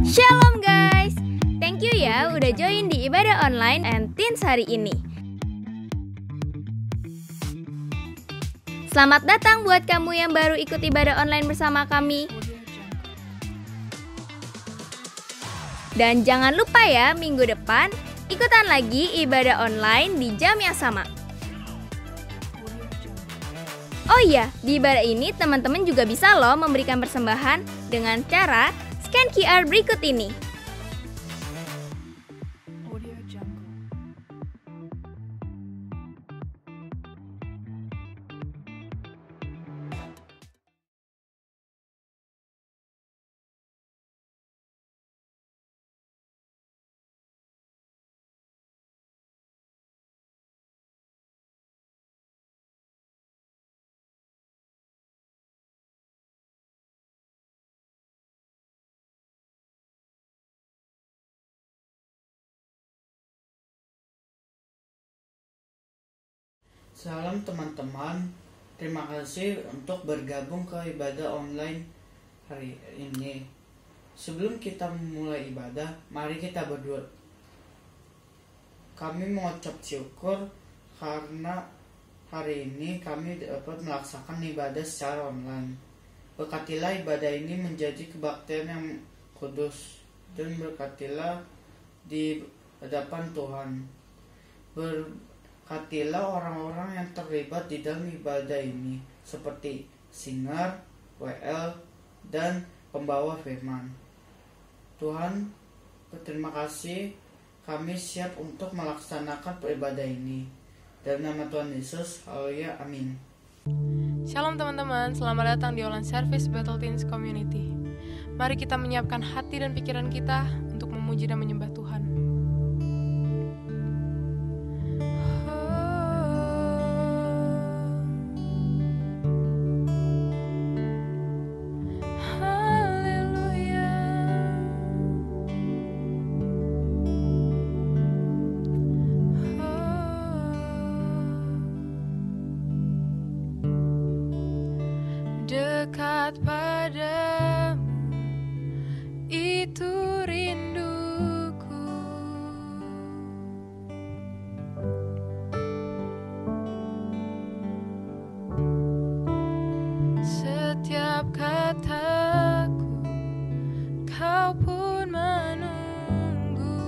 Shalom guys, thank you ya udah join di ibadah online and teens hari ini. Selamat datang buat kamu yang baru ikut ibadah online bersama kami. Dan jangan lupa ya, minggu depan ikutan lagi ibadah online di jam yang sama. Oh iya, di ibadah ini teman-teman juga bisa loh memberikan persembahan dengan cara scan QR berikut ini. Salam teman-teman, terima kasih untuk bergabung ke ibadah online hari ini. Sebelum kita memulai ibadah, mari kita berdoa. Kami mengucap syukur karena hari ini kami dapat melaksanakan ibadah secara online. Berkatilah ibadah ini menjadi kebaktian yang kudus, dan berkatilah di hadapan Tuhan. Berkatilah orang-orang yang terlibat di dalam ibadah ini, seperti singer, WL, dan pembawa firman. Tuhan, berterima kasih, kami siap untuk melaksanakan ibadah ini. Dalam nama Tuhan Yesus, haleluya, amin. Shalom teman-teman, selamat datang di online service Battle Teens Community. Mari kita menyiapkan hati dan pikiran kita untuk memuji dan menyembah Tuhan. Dekat padamu, itu rinduku. Setiap kataku, kau pun menunggu.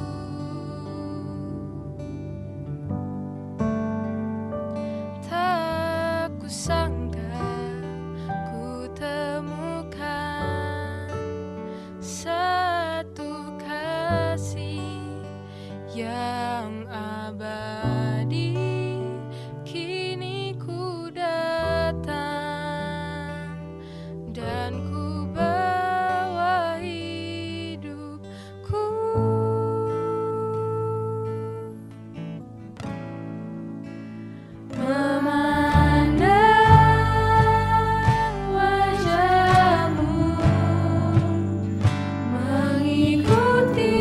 Tak kusangka satu kasih yang abadi, kini ku datang dan ku bawa hidupku. Mengikuti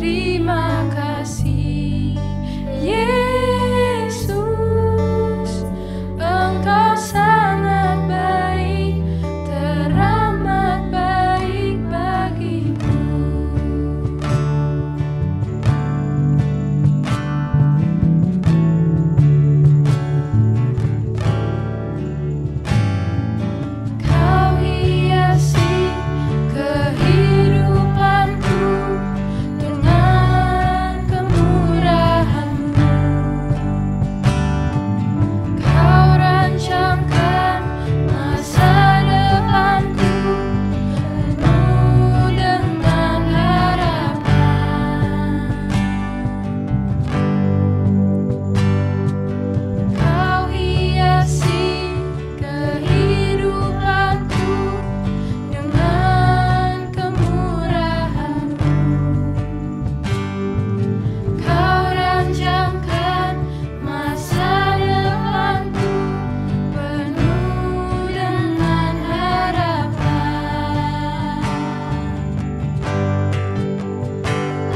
Terima kasih Yesus, Engkau sangat baik, teramat baik bagiku. Kau hiasi kehidupanku dengan kemurahan-Mu. Kau rancangkan masa depanku penuh dengan harapan. Kau hiasi kehidupanku dengan kemurahan-Mu. Kau rancangkan masa depanku penuh dengan harapan.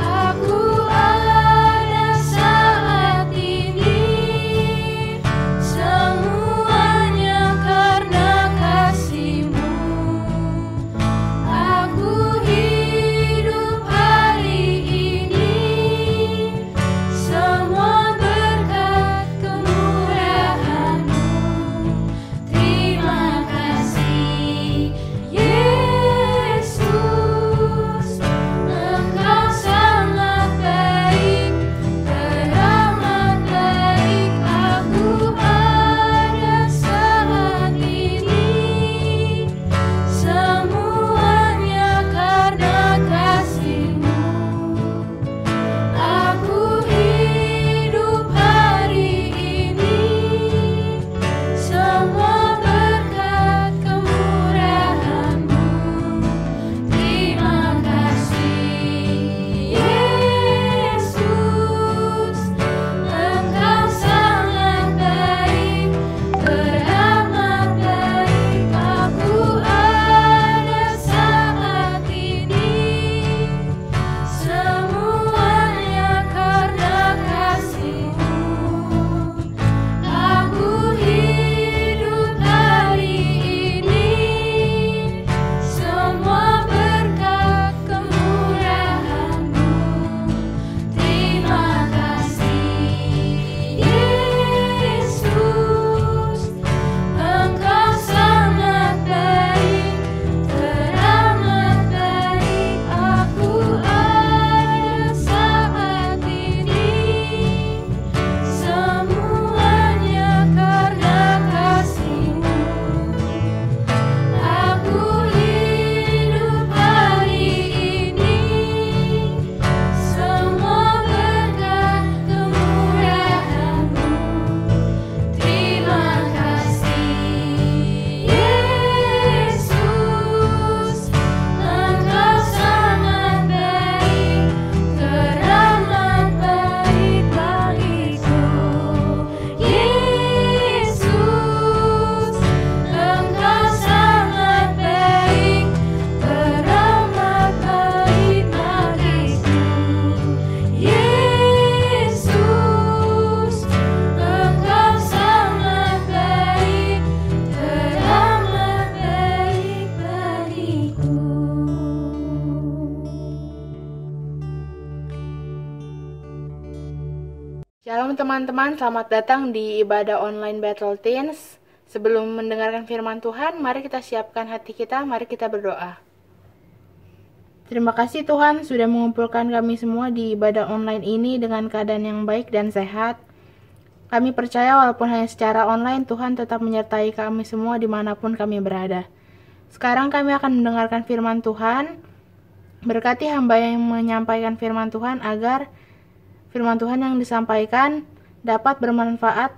Aku ada saat ini, semuanya karena kasih-Mu. Aku hidup hari ini, semua berkat kemurahan-Mu. Terima kasih Yesus, Engkau sangat baik, teramat baik. Aku ada saat ini, semuanya karena kasih-Mu. Aku hidup hari ini, semua berkat kemurahan-Mu. Terima kasih Yesus, Engkau sangat baik, teramat baik. Aku ada saat ini, semuanya karena kasih-Mu. Aku hidup hari ini, semua berkat kemurahan-Mu. Terima kasih Yesus, Engkau sangat baik, teramat baik. Aku ada saat ini, semuanya karena kasih-Mu. Aku hidup hari ini, semua berkat kemurahan-Mu. Terima kasih Yesus, Engkau sangat baik, teramat baik bagiku. Yesus, Engkau sangat baik, teramat baik bagiku. Yesus, Engkau sangat baik, teramat baik bagiku. Shalom teman-teman, selamat datang di ibadah online Battle Teens. Sebelum mendengarkan firman Tuhan, mari kita siapkan hati kita, mari kita berdoa. Terima kasih Tuhan sudah mengumpulkan kami semua di ibadah online ini dengan keadaan yang baik dan sehat. Kami percaya walaupun hanya secara online, Tuhan tetap menyertai kami semua dimanapun kami berada. Sekarang kami akan mendengarkan firman Tuhan. Berkati hamba yang menyampaikan firman Tuhan agar firman Tuhan yang disampaikan dapat bermanfaat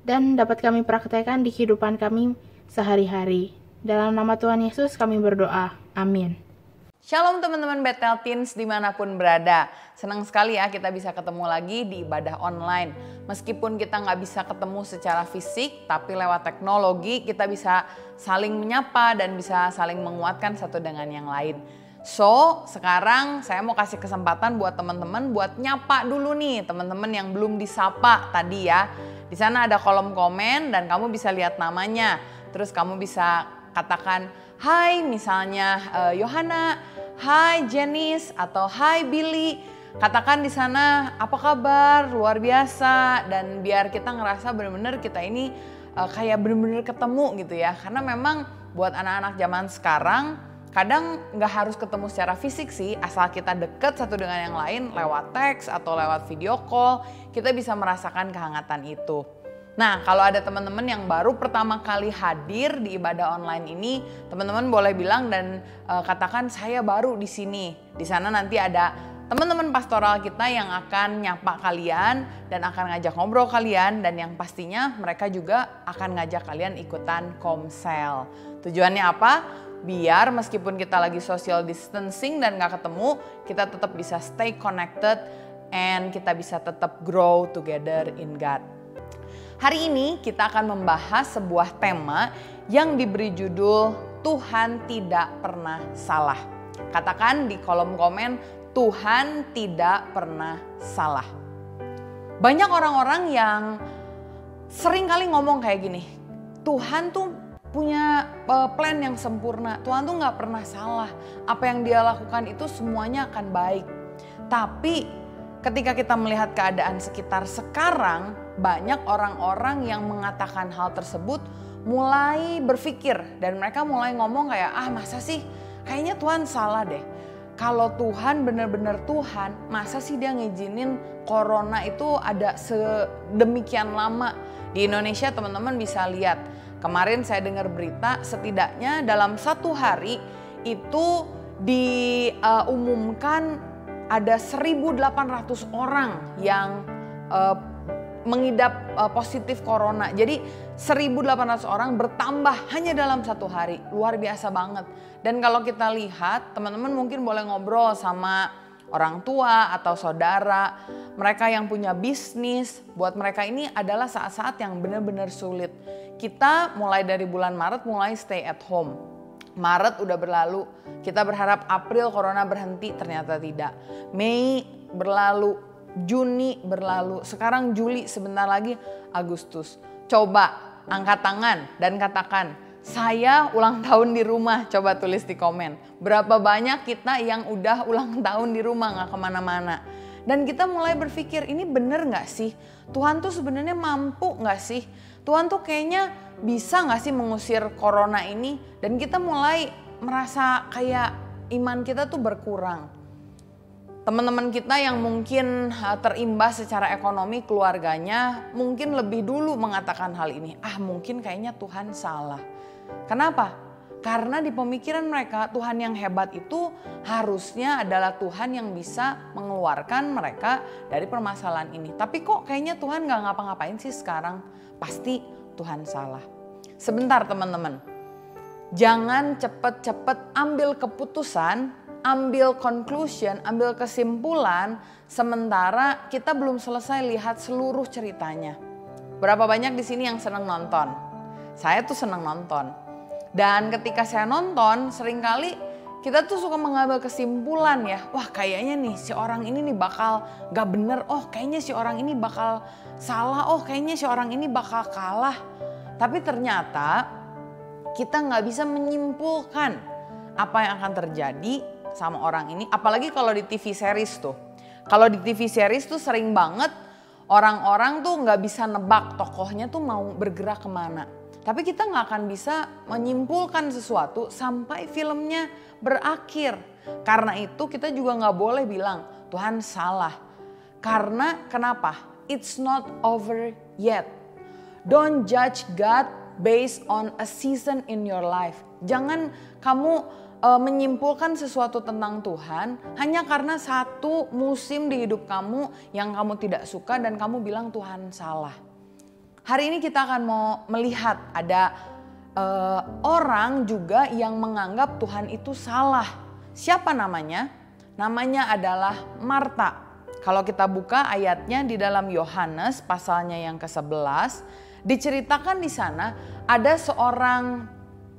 dan dapat kami praktekkan di kehidupan kami sehari-hari. Dalam nama Tuhan Yesus kami berdoa. Amin. Shalom teman-teman Bethel Teens dimanapun berada. Senang sekali ya kita bisa ketemu lagi di ibadah online. Meskipun kita nggak bisa ketemu secara fisik, tapi lewat teknologi kita bisa saling menyapa dan bisa saling menguatkan satu dengan yang lain. So, sekarang saya mau kasih kesempatan buat teman-teman buat nyapa dulu nih, teman-teman yang belum disapa tadi ya. Di sana ada kolom komen dan kamu bisa lihat namanya. Terus kamu bisa katakan, "Hai," misalnya Yohana, "Hai Janice," atau "Hai Billy." Katakan di sana, "Apa kabar? Luar biasa." Dan biar kita ngerasa benar-benar kita ini kayak benar-benar ketemu gitu ya. Karena memang buat anak-anak zaman sekarang, kadang nggak harus ketemu secara fisik sih, asal kita deket satu dengan yang lain lewat teks atau lewat video call, kita bisa merasakan kehangatan itu. Nah, kalau ada teman-teman yang baru pertama kali hadir di ibadah online ini, teman-teman boleh bilang dan katakan, "Saya baru di sini." Di sana nanti ada teman-teman pastoral kita yang akan nyapa kalian dan akan ngajak ngobrol kalian, dan yang pastinya mereka juga akan ngajak kalian ikutan komsel. Tujuannya apa? Biar meskipun kita lagi social distancing dan gak ketemu, kita tetap bisa stay connected and kita bisa tetap grow together in God. Hari ini kita akan membahas sebuah tema yang diberi judul Tuhan Tidak Pernah Salah. Katakan di kolom komen, Tuhan tidak pernah salah. Banyak orang-orang yang sering kali ngomong kayak gini, Tuhan tuh punya plan yang sempurna, Tuhan tuh gak pernah salah. Apa yang dia lakukan itu semuanya akan baik. Tapi ketika kita melihat keadaan sekitar sekarang, banyak orang-orang yang mengatakan hal tersebut mulai berpikir dan mereka mulai ngomong kayak, masa sih kayaknya Tuhan salah deh. Kalau Tuhan benar-benar Tuhan, masa sih dia ngizinin corona itu ada sedemikian lama. Di Indonesia teman-teman bisa lihat, kemarin saya dengar berita setidaknya dalam 1 hari itu diumumkan ada 1.800 orang yang mengidap positif corona. Jadi 1.800 orang bertambah hanya dalam 1 hari. Luar biasa banget. Dan kalau kita lihat, teman-teman mungkin boleh ngobrol sama orang tua atau saudara, mereka yang punya bisnis, buat mereka ini adalah saat-saat yang benar-benar sulit. Kita mulai dari bulan Maret mulai stay at home. Maret udah berlalu, kita berharap April corona berhenti, ternyata tidak. Mei berlalu, Juni berlalu, sekarang Juli, sebentar lagi Agustus. Coba angkat tangan dan katakan, "Saya ulang tahun di rumah." Coba tulis di komen. Berapa banyak kita yang udah ulang tahun di rumah gak kemana-mana. Dan kita mulai berpikir, ini bener gak sih? Tuhan tuh sebenarnya mampu gak sih? Tuhan tuh kayaknya bisa gak sih mengusir corona ini? Dan kita mulai merasa kayak iman kita tuh berkurang. Teman-teman kita yang mungkin terimbas secara ekonomi keluarganya mungkin lebih dulu mengatakan hal ini. Mungkin kayaknya Tuhan salah. Kenapa? Karena di pemikiran mereka Tuhan yang hebat itu harusnya adalah Tuhan yang bisa mengeluarkan mereka dari permasalahan ini. Tapi kok kayaknya Tuhan gak ngapa-ngapain sih sekarang? Pasti Tuhan salah. Sebentar teman-teman. Jangan cepet-cepet ambil keputusan, ambil conclusion, ambil kesimpulan sementara kita belum selesai lihat seluruh ceritanya. Berapa banyak di sini yang senang nonton? Saya tuh senang nonton. Dan ketika saya nonton, seringkali kita tuh suka mengambil kesimpulan ya. Wah, kayaknya nih si orang ini nih bakal gak bener. Oh, kayaknya si orang ini bakal salah. Oh, kayaknya si orang ini bakal kalah. Tapi ternyata kita gak bisa menyimpulkan apa yang akan terjadi sama orang ini. Apalagi kalau di TV series tuh. Kalau di TV series tuh sering banget orang-orang tuh gak bisa nebak tokohnya tuh mau bergerak kemana. Tapi kita gak akan bisa menyimpulkan sesuatu sampai filmnya berakhir. Karena itu kita juga gak boleh bilang Tuhan salah. Karena kenapa? It's not over yet. Don't judge God based on a season in your life. Jangan kamu menyimpulkan sesuatu tentang Tuhan hanya karena satu musim di hidup kamu yang kamu tidak suka dan kamu bilang Tuhan salah. Hari ini kita akan mau melihat ada orang juga yang menganggap Tuhan itu salah. Siapa namanya? Namanya adalah Marta. Kalau kita buka ayatnya di dalam Yohanes pasalnya yang ke-11, diceritakan di sana ada seorang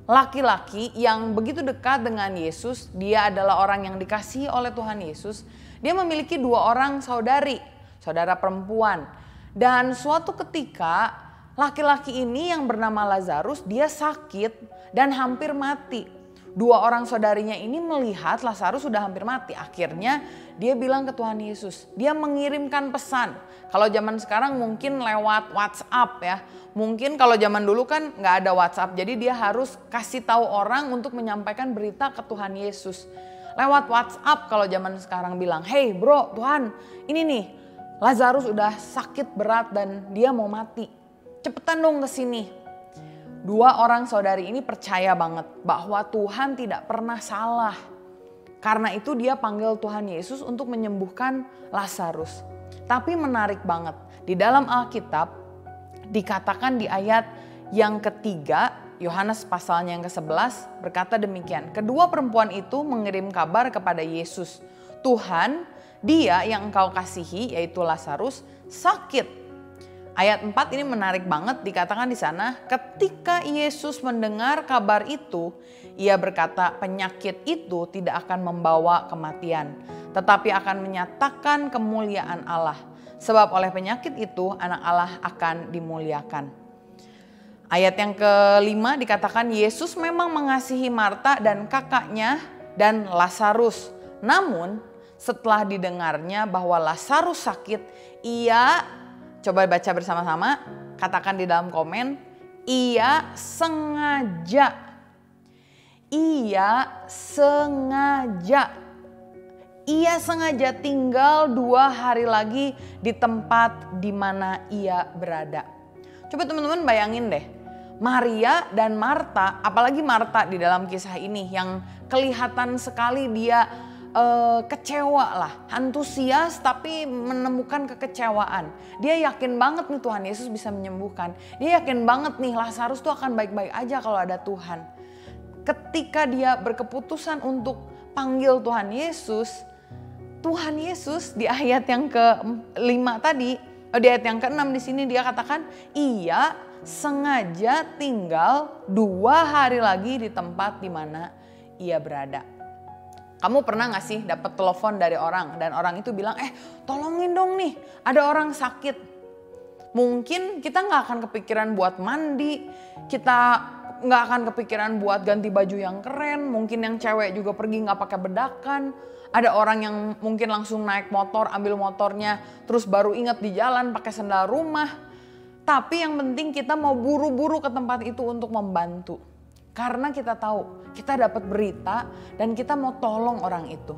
laki-laki yang begitu dekat dengan Yesus, dia adalah orang yang dikasihi oleh Tuhan Yesus. Dia memiliki 2 orang saudara perempuan. Dan suatu ketika laki-laki ini yang bernama Lazarus, dia sakit dan hampir mati. 2 orang saudarinya ini melihat Lazarus sudah hampir mati. Akhirnya dia bilang ke Tuhan Yesus, dia mengirimkan pesan. Kalau zaman sekarang mungkin lewat WhatsApp ya. Mungkin kalau zaman dulu kan nggak ada WhatsApp, jadi dia harus kasih tahu orang untuk menyampaikan berita ke Tuhan Yesus. Lewat WhatsApp kalau zaman sekarang bilang, hey bro, Tuhan ini nih Lazarus udah sakit berat dan dia mau mati. Cepetan dong ke sini. 2 orang saudari ini percaya banget bahwa Tuhan tidak pernah salah. Karena itu dia panggil Tuhan Yesus untuk menyembuhkan Lazarus. Tapi menarik banget, di dalam Alkitab dikatakan di ayat yang ketiga, Yohanes pasalnya yang ke-11 berkata demikian. Kedua perempuan itu mengirim kabar kepada Yesus. Tuhan, dia yang engkau kasihi yaitu Lazarus sakit. Ayat 4 ini menarik banget, dikatakan di sana, ketika Yesus mendengar kabar itu, ia berkata penyakit itu tidak akan membawa kematian, tetapi akan menyatakan kemuliaan Allah. Sebab oleh penyakit itu anak Allah akan dimuliakan. Ayat yang ke-5 dikatakan Yesus memang mengasihi Marta dan kakaknya dan Lazarus. Namun setelah didengarnya bahwa Lazarus sakit, ia, coba baca bersama-sama, katakan di dalam komen, ia sengaja tinggal 2 hari lagi di tempat di mana ia berada. Coba teman-teman bayangin deh, Maria dan Marta, apalagi Marta di dalam kisah ini yang kelihatan sekali dia kecewa lah, antusias tapi menemukan kekecewaan. Dia yakin banget nih Tuhan Yesus bisa menyembuhkan. Dia yakin banget nih Lazarus tuh akan baik-baik aja kalau ada Tuhan. Ketika dia berkeputusan untuk panggil Tuhan Yesus di ayat yang ke-5 tadi, di ayat yang ke-6 di sini dia katakan, ia sengaja tinggal 2 hari lagi di tempat di mana ia berada. Kamu pernah gak sih dapat telepon dari orang dan orang itu bilang, tolongin dong nih, ada orang sakit. Mungkin kita gak akan kepikiran buat mandi, kita gak akan kepikiran buat ganti baju yang keren, mungkin yang cewek juga pergi gak pakai bedakan. Ada orang yang mungkin langsung naik motor, ambil motornya, terus baru ingat di jalan pakai sendal rumah. Tapi yang penting kita mau buru-buru ke tempat itu untuk membantu. Karena kita tahu, kita dapat berita dan kita mau tolong orang itu.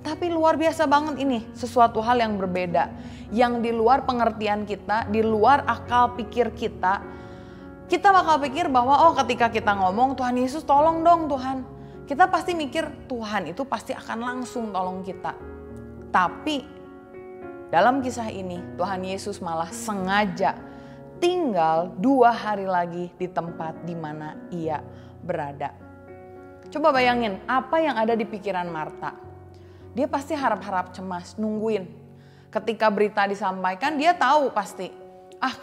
Tapi luar biasa banget ini, sesuatu hal yang berbeda. Yang di luar pengertian kita, di luar akal pikir kita. Kita bakal pikir bahwa ketika kita ngomong, Tuhan Yesus tolong dong Tuhan. Kita pasti mikir Tuhan itu pasti akan langsung tolong kita. Tapi dalam kisah ini Tuhan Yesus malah sengaja tinggal 2 hari lagi di tempat di mana ia berada. Coba bayangin apa yang ada di pikiran Marta. Dia pasti harap-harap cemas, nungguin. Ketika berita disampaikan dia tahu pasti,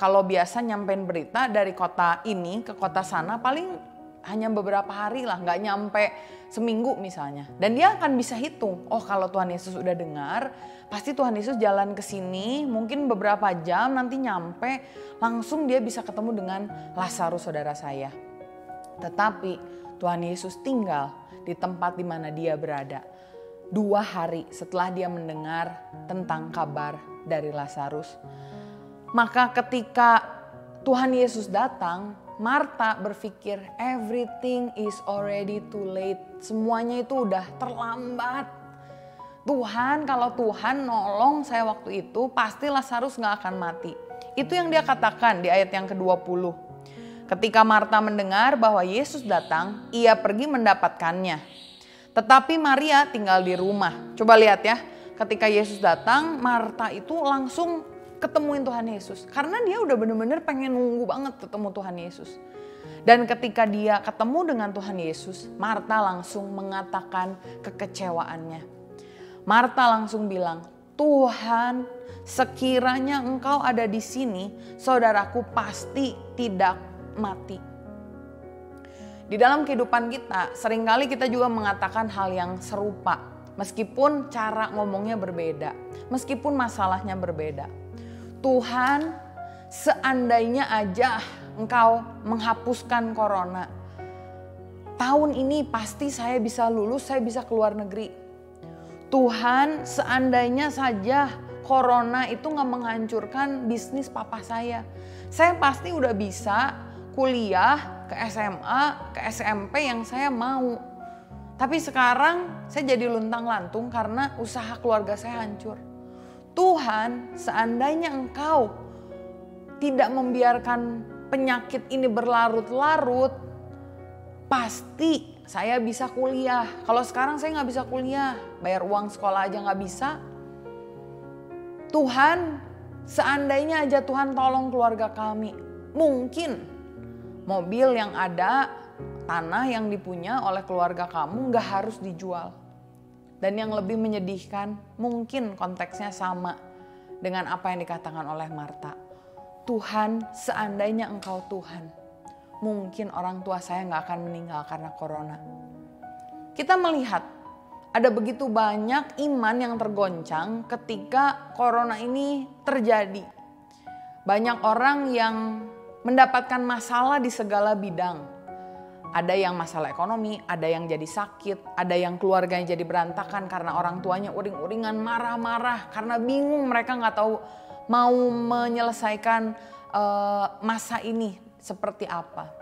kalau biasa nyampein berita dari kota ini ke kota sana paling hanya beberapa hari lah, gak nyampe seminggu misalnya. Dan dia akan bisa hitung, kalau Tuhan Yesus udah dengar, pasti Tuhan Yesus jalan ke sini, mungkin beberapa jam nanti nyampe, langsung dia bisa ketemu dengan Lazarus saudara saya. Tetapi Tuhan Yesus tinggal di tempat di mana dia berada. 2 hari setelah dia mendengar tentang kabar dari Lazarus. Maka ketika Tuhan Yesus datang, Marta berpikir everything is already too late. Semuanya itu udah terlambat. Tuhan, kalau Tuhan nolong saya waktu itu, pasti Lazarus gak akan mati. Itu yang dia katakan di ayat yang ke-20. Ketika Marta mendengar bahwa Yesus datang, ia pergi mendapatkannya. Tetapi Maria tinggal di rumah. Coba lihat ya, ketika Yesus datang, Marta itu langsung ketemuin Tuhan Yesus. Karena dia udah bener-bener pengen nunggu banget ketemu Tuhan Yesus. Dan ketika dia ketemu dengan Tuhan Yesus, Marta langsung mengatakan kekecewaannya. Marta langsung bilang, Tuhan, sekiranya Engkau ada di sini, saudaraku pasti tidak mati. Di dalam kehidupan kita, seringkali kita juga mengatakan hal yang serupa. Meskipun cara ngomongnya berbeda, meskipun masalahnya berbeda. Tuhan, seandainya aja Engkau menghapuskan corona, tahun ini pasti saya bisa lulus, saya bisa keluar negeri. Tuhan, seandainya saja corona itu gak menghancurkan bisnis papa saya pasti udah bisa kuliah ke SMA, ke SMP yang saya mau. Tapi sekarang saya jadi luntang-lantung karena usaha keluarga saya hancur. Tuhan, seandainya Engkau tidak membiarkan penyakit ini berlarut-larut, pasti saya bisa kuliah. Kalau sekarang saya gak bisa kuliah, bayar uang sekolah aja gak bisa. Tuhan, seandainya aja Tuhan tolong keluarga kami, mungkin mobil yang ada, tanah yang dipunya oleh keluarga kamu gak harus dijual. Dan yang lebih menyedihkan, mungkin konteksnya sama dengan apa yang dikatakan oleh Marta. Tuhan, seandainya Engkau Tuhan, mungkin orang tua saya gak akan meninggal karena corona. Kita melihat ada begitu banyak iman yang tergoncang ketika corona ini terjadi. Banyak orang yang mendapatkan masalah di segala bidang. Ada yang masalah ekonomi, ada yang jadi sakit, ada yang keluarganya jadi berantakan karena orang tuanya uring-uringan marah-marah karena bingung, mereka nggak tahu mau menyelesaikan masa ini seperti apa.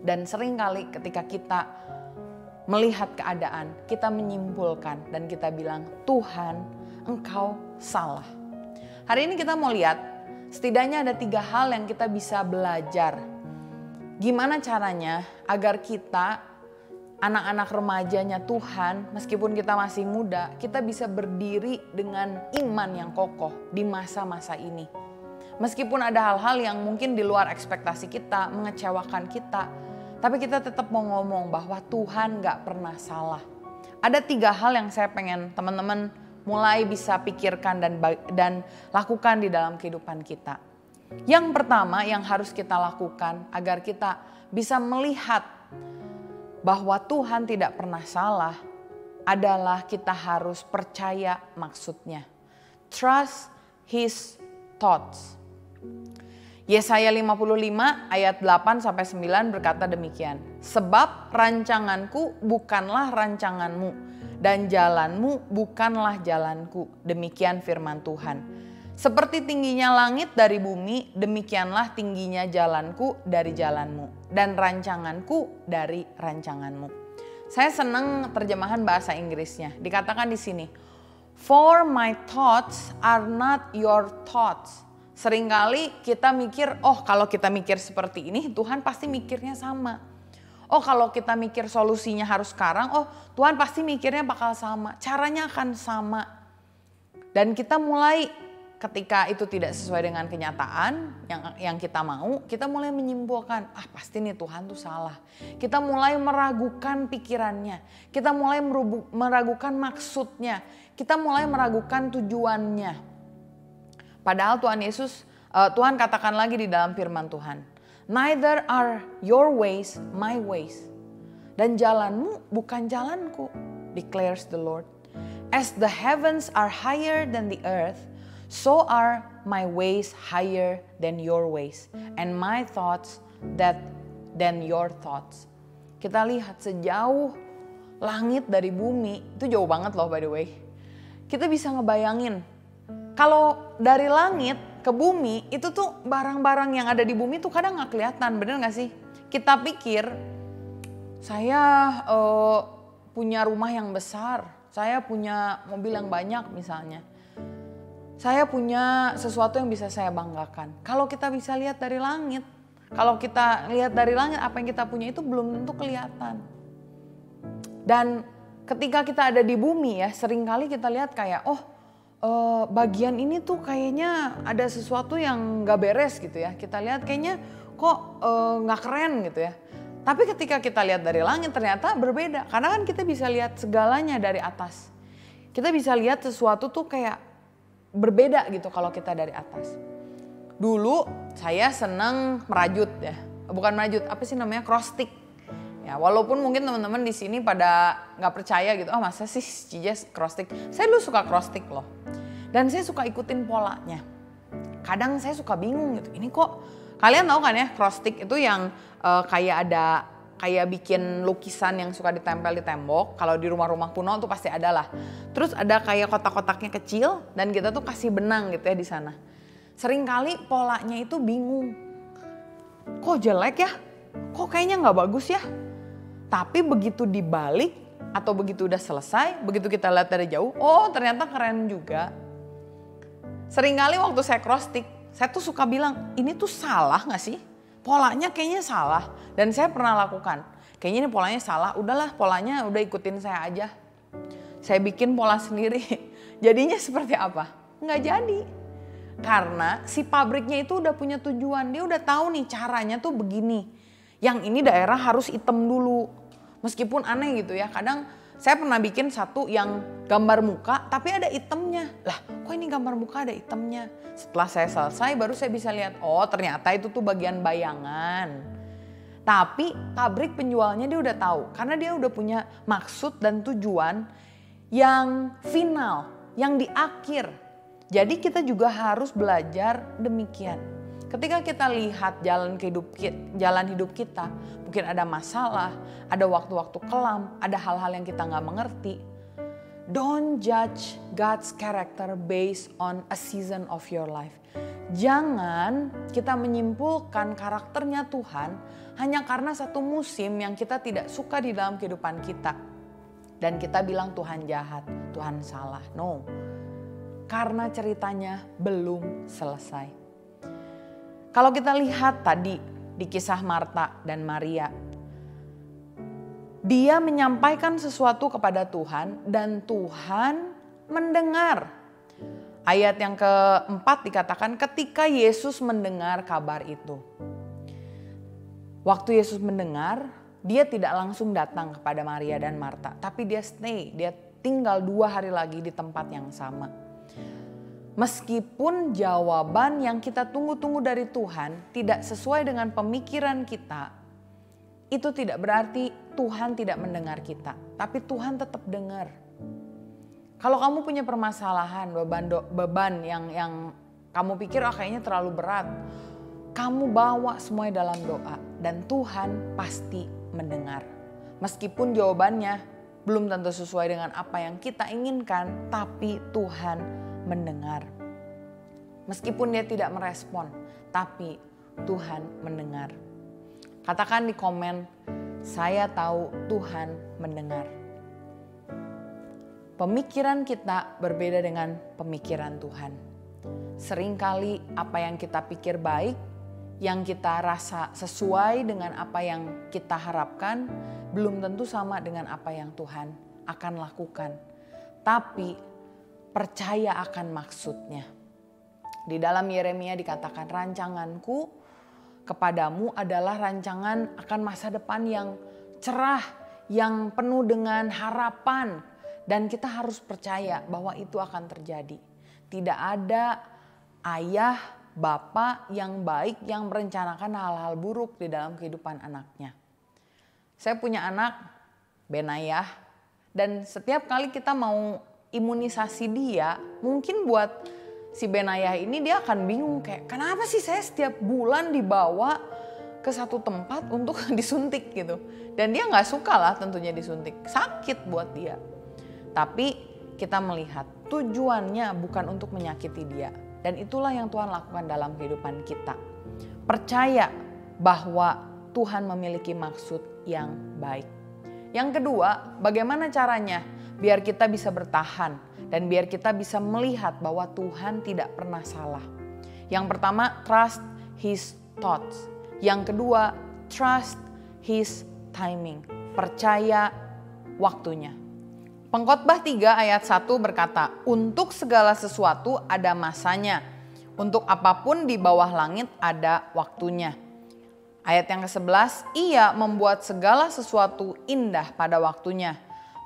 Dan seringkali ketika kita melihat keadaan, kita menyimpulkan dan kita bilang, Tuhan, Engkau salah. Hari ini kita mau lihat, setidaknya ada 3 hal yang kita bisa belajar. Gimana caranya agar kita, anak-anak remajanya Tuhan, meskipun kita masih muda, kita bisa berdiri dengan iman yang kokoh di masa-masa ini. Meskipun ada hal-hal yang mungkin di luar ekspektasi kita, mengecewakan kita, tapi kita tetap mau ngomong bahwa Tuhan gak pernah salah. Ada 3 hal yang saya pengen teman-teman mulai bisa pikirkan dan lakukan di dalam kehidupan kita. Yang pertama yang harus kita lakukan agar kita bisa melihat bahwa Tuhan tidak pernah salah adalah kita harus percaya maksudnya. Trust His thoughts. Yesaya 55 ayat 8-9 berkata demikian. Sebab rancanganku bukanlah rancanganmu dan jalanmu bukanlah jalanku. Demikian firman Tuhan. Seperti tingginya langit dari bumi, demikianlah tingginya jalanku dari jalanmu dan rancanganku dari rancanganmu. Saya senang terjemahan bahasa Inggrisnya. Dikatakan di sini, for my thoughts are not your thoughts. Seringkali kita mikir, oh kalau kita mikir seperti ini, Tuhan pasti mikirnya sama. Oh kalau kita mikir solusinya harus sekarang, oh Tuhan pasti mikirnya bakal sama. Caranya akan sama. Dan kita mulai ketika itu tidak sesuai dengan kenyataan yang kita mau, kita mulai menyimpulkan, pasti nih Tuhan tuh salah. Kita mulai meragukan pikirannya, kita mulai meragukan maksudnya, kita mulai meragukan tujuannya. Padahal Tuhan katakan lagi di dalam firman Tuhan, neither are your ways my ways. Dan jalanmu bukan jalanku, declares the Lord. As the heavens are higher than the earth, so are my ways higher than your ways, and my thoughts than your thoughts. Kita lihat sejauh langit dari bumi, itu jauh banget loh by the way. Kita bisa ngebayangin, kalau dari langit ke bumi, itu tuh barang-barang yang ada di bumi tuh kadang gak kelihatan, bener gak sih? Kita pikir, saya punya rumah yang besar, saya punya mobil yang banyak misalnya. Saya punya sesuatu yang bisa saya banggakan. Kalau kita bisa lihat dari langit, kalau kita lihat dari langit apa yang kita punya itu belum tentu kelihatan. Dan ketika kita ada di bumi ya, seringkali kita lihat kayak, bagian ini tuh kayaknya ada sesuatu yang gak beres gitu ya. Kita lihat kayaknya kok gak keren gitu ya. Tapi ketika kita lihat dari langit ternyata berbeda. Karena kan kita bisa lihat segalanya dari atas. Kita bisa lihat sesuatu tuh kayak berbeda gitu kalau kita dari atas. Dulu saya senang merajut ya. Bukan merajut, apa sih namanya? Cross stick. Ya, walaupun mungkin teman-teman di sini pada nggak percaya gitu, masa sih Cijas cross stick? Saya dulu suka cross stick loh. Dan saya suka ikutin polanya. Kadang saya suka bingung gitu, ini kok kalian tahu kan ya cross stick itu yang kayak bikin lukisan yang suka ditempel di tembok. Kalau di rumah-rumah kuno tuh pasti ada lah. Terus ada kayak kotak-kotaknya kecil dan kita tuh kasih benang gitu ya di sana. Seringkali polanya itu bingung. Kok jelek ya? Kok kayaknya nggak bagus ya? Tapi begitu dibalik atau begitu udah selesai, begitu kita lihat dari jauh, oh ternyata keren juga. Seringkali waktu saya cross stick, saya tuh suka bilang, ini tuh salah gak sih? Polanya kayaknya salah. Dan saya pernah lakukan, kayaknya ini polanya salah, udahlah polanya udah ikutin saya aja. Saya bikin pola sendiri. Jadinya seperti apa? Nggak jadi. Karena si pabriknya itu udah punya tujuan, dia udah tahu nih caranya tuh begini. Yang ini daerah harus hitam dulu. Meskipun aneh gitu ya, kadang saya pernah bikin satu yang gambar muka tapi ada hitamnya. Lah kok ini gambar muka ada hitamnya? Setelah saya selesai baru saya bisa lihat, oh ternyata itu tuh bagian bayangan. Tapi pabrik penjualnya dia udah tahu karena dia udah punya maksud dan tujuan yang final, yang di akhir. Jadi kita juga harus belajar demikian. Ketika kita lihat jalan hidup kita, mungkin ada masalah, ada waktu-waktu kelam, ada hal-hal yang kita nggak mengerti. Don't judge God's character based on a season of your life. Jangan kita menyimpulkan karakternya Tuhan hanya karena satu musim yang kita tidak suka di dalam kehidupan kita. Dan kita bilang Tuhan jahat, Tuhan salah. No. Karena ceritanya belum selesai. Kalau kita lihat tadi di kisah Marta dan Maria, dia menyampaikan sesuatu kepada Tuhan dan Tuhan mendengar. Ayat yang keempat dikatakan ketika Yesus mendengar kabar itu. Waktu Yesus mendengar, dia tidak langsung datang kepada Maria dan Marta, tapi dia stay, dia tinggal 2 hari lagi di tempat yang sama. Meskipun jawaban yang kita tunggu-tunggu dari Tuhan tidak sesuai dengan pemikiran kita, itu tidak berarti Tuhan tidak mendengar kita. Tapi Tuhan tetap dengar. Kalau kamu punya permasalahan, beban yang kamu pikir kayaknya terlalu berat, kamu bawa semuanya dalam doa dan Tuhan pasti mendengar. Meskipun jawabannya belum tentu sesuai dengan apa yang kita inginkan, tapi Tuhan mendengar. Meskipun dia tidak merespon, tapi Tuhan mendengar. Katakan di komen, saya tahu Tuhan mendengar. Pemikiran kita berbeda dengan pemikiran Tuhan. Seringkali apa yang kita pikir baik, yang kita rasa sesuai dengan apa yang kita harapkan, belum tentu sama dengan apa yang Tuhan akan lakukan. Tapi percaya akan maksudnya. Di dalam Yeremia dikatakan rancanganku kepadamu adalah rancangan akan masa depan yang cerah, yang penuh dengan harapan. Dan kita harus percaya bahwa itu akan terjadi. Tidak ada ayah, bapak yang baik yang merencanakan hal-hal buruk di dalam kehidupan anaknya. Saya punya anak, Benayah, dan setiap kali kita mau imunisasi dia, mungkin buat si Benayah ini dia akan bingung kayak kenapa sih saya setiap bulan dibawa ke satu tempat untuk disuntik gitu. Dan dia gak suka lah tentunya disuntik, sakit buat dia. Tapi kita melihat tujuannya bukan untuk menyakiti dia. Dan itulah yang Tuhan lakukan dalam kehidupan kita. Percaya bahwa Tuhan memiliki maksud yang baik. Yang kedua, bagaimana caranya biar kita bisa bertahan dan biar kita bisa melihat bahwa Tuhan tidak pernah salah. Yang pertama, trust His thoughts. Yang kedua, trust His timing. Percaya waktunya. Pengkhotbah 3 ayat 1 berkata, untuk segala sesuatu ada masanya. Untuk apapun di bawah langit ada waktunya. Ayat yang ke-11, ia membuat segala sesuatu indah pada waktunya.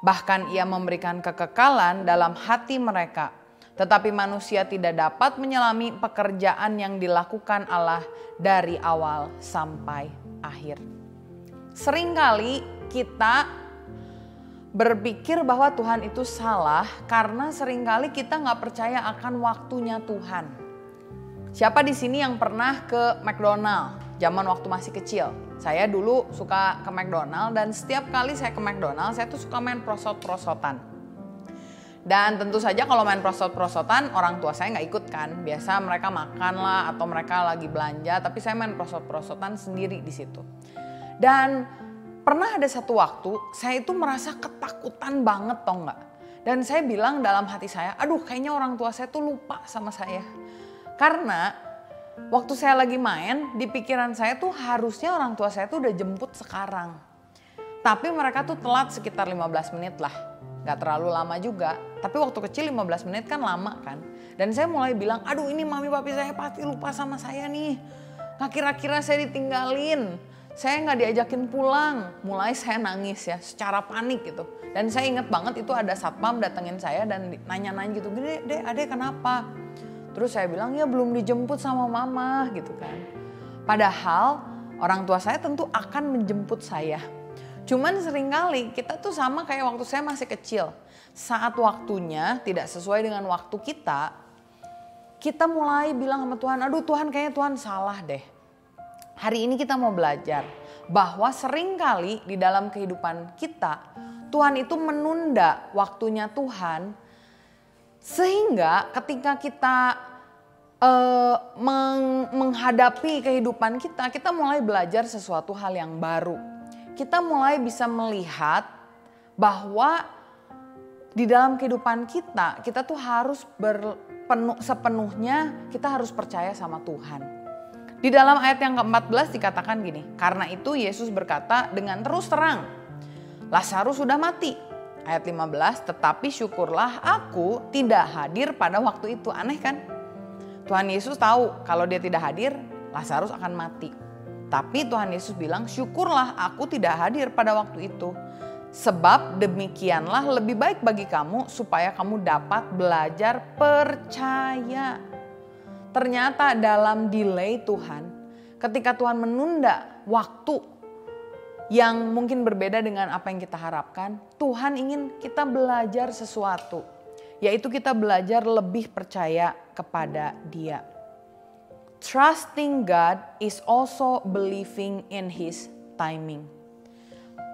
Bahkan ia memberikan kekekalan dalam hati mereka. Tetapi manusia tidak dapat menyelami pekerjaan yang dilakukan Allah dari awal sampai akhir. Seringkali kita berpikir bahwa Tuhan itu salah karena seringkali kita nggak percaya akan waktunya Tuhan. Siapa di sini yang pernah ke McDonald zaman waktu masih kecil? Saya dulu suka ke McDonald dan setiap kali saya ke McDonald saya tuh suka main prosot-prosotan. Dan tentu saja kalau main prosot-prosotan orang tua saya nggak ikut kan. Biasa mereka makan lah atau mereka lagi belanja, tapi saya main prosot-prosotan sendiri di situ. Dan pernah ada satu waktu saya itu merasa ketakutan banget tau nggak. Dan saya bilang dalam hati saya, aduh kayaknya orang tua saya tuh lupa sama saya. Karena waktu saya lagi main di pikiran saya tuh harusnya orang tua saya tuh udah jemput sekarang. Tapi mereka tuh telat sekitar 15 menit lah. Gak terlalu lama juga, tapi waktu kecil 15 menit kan lama kan. Dan saya mulai bilang, aduh ini mami papi saya pasti lupa sama saya nih. Gak kira-kira saya ditinggalin, saya gak diajakin pulang. Mulai saya nangis ya, secara panik gitu. Dan saya ingat banget itu ada satpam datengin saya dan nanya-nanya gitu, Dek, adek kenapa? Terus saya bilang, ya belum dijemput sama mama gitu kan. Padahal orang tua saya tentu akan menjemput saya. Cuman seringkali kita tuh sama kayak waktu saya masih kecil. Saat waktunya tidak sesuai dengan waktu kita mulai bilang sama Tuhan, aduh Tuhan kayaknya Tuhan salah deh. Hari ini kita mau belajar bahwa seringkali di dalam kehidupan kita, Tuhan itu menunda waktunya Tuhan. Sehingga ketika kita menghadapi kehidupan kita mulai belajar sesuatu hal yang baru. Kita mulai bisa melihat bahwa di dalam kehidupan kita tuh harus sepenuhnya kita harus percaya sama Tuhan. Di dalam ayat yang ke-14 dikatakan gini, karena itu Yesus berkata dengan terus terang, Lazarus sudah mati. Ayat 15, tetapi syukurlah aku tidak hadir pada waktu itu. Aneh kan? Tuhan Yesus tahu kalau dia tidak hadir, Lazarus akan mati. Tapi Tuhan Yesus bilang, syukurlah aku tidak hadir pada waktu itu. Sebab demikianlah lebih baik bagi kamu supaya kamu dapat belajar percaya. Ternyata dalam delay Tuhan, ketika Tuhan menunda waktu yang mungkin berbeda dengan apa yang kita harapkan, Tuhan ingin kita belajar sesuatu. Yaitu kita belajar lebih percaya kepada Dia. Trusting God is also believing in His timing.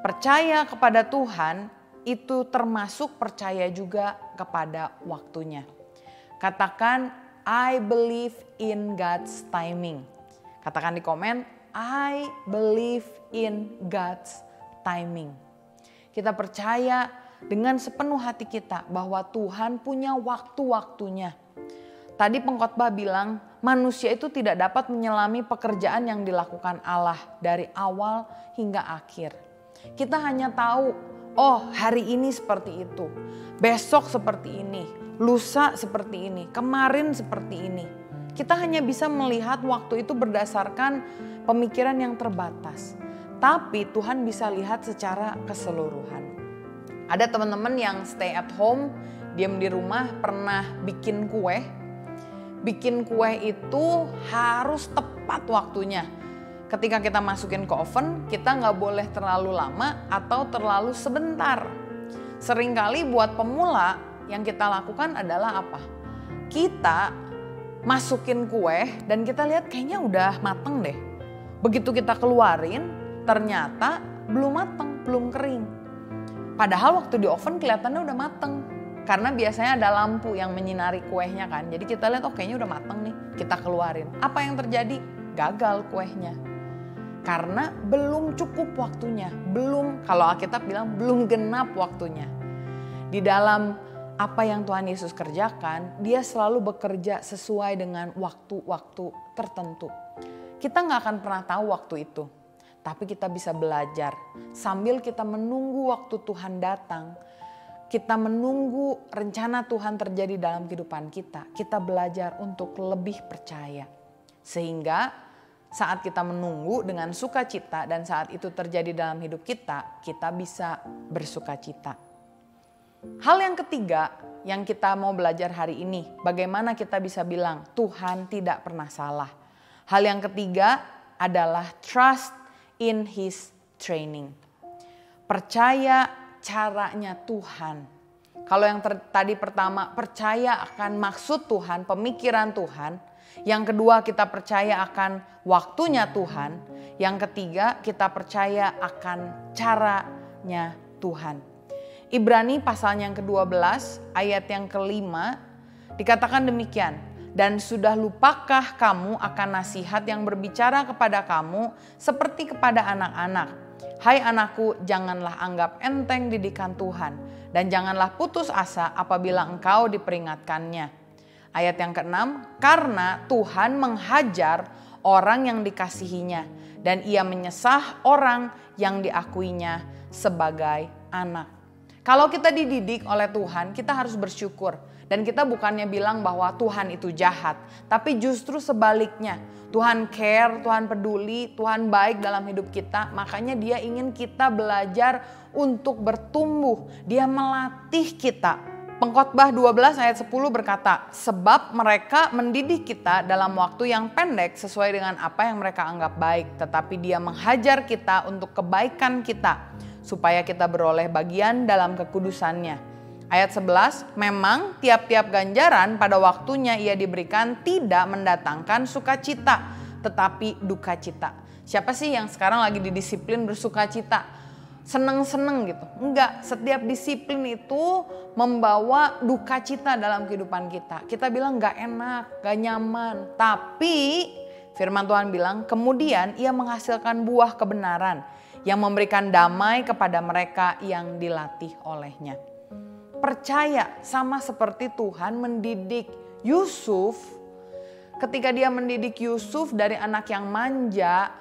Percaya kepada Tuhan itu termasuk percaya juga kepada waktunya. Katakan, I believe in God's timing. Katakan di komen, I believe in God's timing. Kita percaya dengan sepenuh hati kita bahwa Tuhan punya waktu-waktunya. Tadi pengkhotbah bilang manusia itu tidak dapat menyelami pekerjaan yang dilakukan Allah dari awal hingga akhir. Kita hanya tahu, oh hari ini seperti itu, besok seperti ini, lusa seperti ini, kemarin seperti ini. Kita hanya bisa melihat waktu itu berdasarkan pemikiran yang terbatas. Tapi Tuhan bisa lihat secara keseluruhan. Ada teman-teman yang stay at home, diam di rumah, pernah bikin kue. Bikin kue itu harus tepat waktunya. Ketika kita masukin ke oven, kita nggak boleh terlalu lama atau terlalu sebentar. Seringkali buat pemula yang kita lakukan adalah apa? Kita masukin kue dan kita lihat kayaknya udah mateng deh. Begitu kita keluarin, ternyata belum mateng, belum kering. Padahal waktu di oven kelihatannya udah mateng. Karena biasanya ada lampu yang menyinari kuenya kan. Jadi kita lihat, oh kayaknya udah mateng nih, kita keluarin. Apa yang terjadi? Gagal kuenya. Karena belum cukup waktunya. Belum, kalau Alkitab bilang belum genap waktunya. Di dalam apa yang Tuhan Yesus kerjakan, dia selalu bekerja sesuai dengan waktu-waktu tertentu. Kita gak akan pernah tahu waktu itu. Tapi kita bisa belajar sambil kita menunggu waktu Tuhan datang. Kita menunggu rencana Tuhan terjadi dalam kehidupan kita. Kita belajar untuk lebih percaya. Sehingga saat kita menunggu dengan sukacita dan saat itu terjadi dalam hidup kita, kita bisa bersukacita. Hal yang ketiga yang kita mau belajar hari ini, bagaimana kita bisa bilang Tuhan tidak pernah salah. Hal yang ketiga adalah trust in His training. Percaya caranya Tuhan. Kalau yang tadi pertama, percaya akan maksud Tuhan, pemikiran Tuhan. Yang kedua, kita percaya akan waktunya Tuhan. Yang ketiga, kita percaya akan caranya Tuhan. Ibrani pasalnya yang ke-12 ayat yang ke-5 dikatakan demikian. Dan sudah lupakah kamu akan nasihat yang berbicara kepada kamu seperti kepada anak-anak? Hai anakku, janganlah anggap enteng didikan Tuhan dan janganlah putus asa apabila engkau diperingatkannya. Ayat yang ke-6, karena Tuhan menghajar orang yang dikasihinya dan ia menyesah orang yang diakuinya sebagai anak. Kalau kita dididik oleh Tuhan, kita harus bersyukur. Dan kita bukannya bilang bahwa Tuhan itu jahat, tapi justru sebaliknya. Tuhan care, Tuhan peduli, Tuhan baik dalam hidup kita. Makanya Dia ingin kita belajar untuk bertumbuh. Dia melatih kita. Pengkhotbah 12 ayat 10 berkata, sebab mereka mendidik kita dalam waktu yang pendek sesuai dengan apa yang mereka anggap baik. Tetapi Dia menghajar kita untuk kebaikan kita, supaya kita beroleh bagian dalam kekudusannya. Ayat 11, memang tiap-tiap ganjaran pada waktunya ia diberikan tidak mendatangkan sukacita, tetapi duka cita. Siapa sih yang sekarang lagi didisiplin bersukacita? Seneng-seneng gitu. Enggak, setiap disiplin itu membawa duka cita dalam kehidupan kita. Kita bilang gak enak, gak nyaman. Tapi firman Tuhan bilang kemudian ia menghasilkan buah kebenaran yang memberikan damai kepada mereka yang dilatih olehnya. Percaya sama seperti Tuhan mendidik Yusuf. Ketika Dia mendidik Yusuf dari anak yang manja,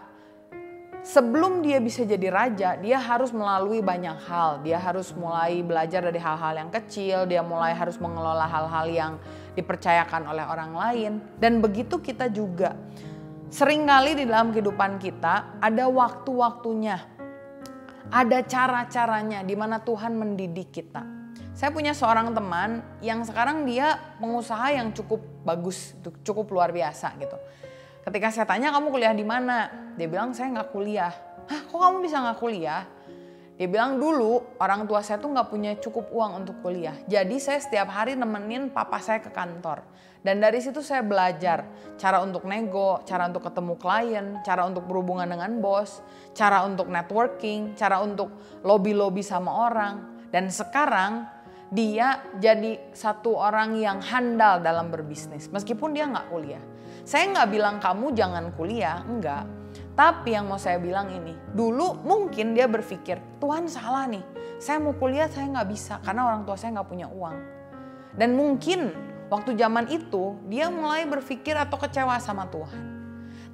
sebelum dia bisa jadi raja, dia harus melalui banyak hal. Dia harus mulai belajar dari hal-hal yang kecil, dia mulai harus mengelola hal-hal yang dipercayakan oleh orang lain. Dan begitu kita juga. Seringkali di dalam kehidupan kita ada waktu-waktunya, ada cara-caranya di mana Tuhan mendidik kita. Saya punya seorang teman yang sekarang dia pengusaha yang cukup bagus, cukup luar biasa gitu. Ketika saya tanya, kamu kuliah di mana? Dia bilang, saya nggak kuliah. Hah, kok kamu bisa nggak kuliah? Dia bilang, dulu orang tua saya tuh nggak punya cukup uang untuk kuliah. Jadi saya setiap hari nemenin papa saya ke kantor. Dan dari situ saya belajar cara untuk nego, cara untuk ketemu klien, cara untuk berhubungan dengan bos, cara untuk networking, cara untuk lobby-lobby sama orang. Dan sekarang dia jadi satu orang yang handal dalam berbisnis meskipun dia nggak kuliah. Saya nggak bilang kamu jangan kuliah, enggak. Tapi yang mau saya bilang ini, dulu mungkin dia berpikir, Tuhan salah nih, saya mau kuliah saya nggak bisa karena orang tua saya nggak punya uang. Dan mungkin waktu zaman itu dia mulai berpikir atau kecewa sama Tuhan.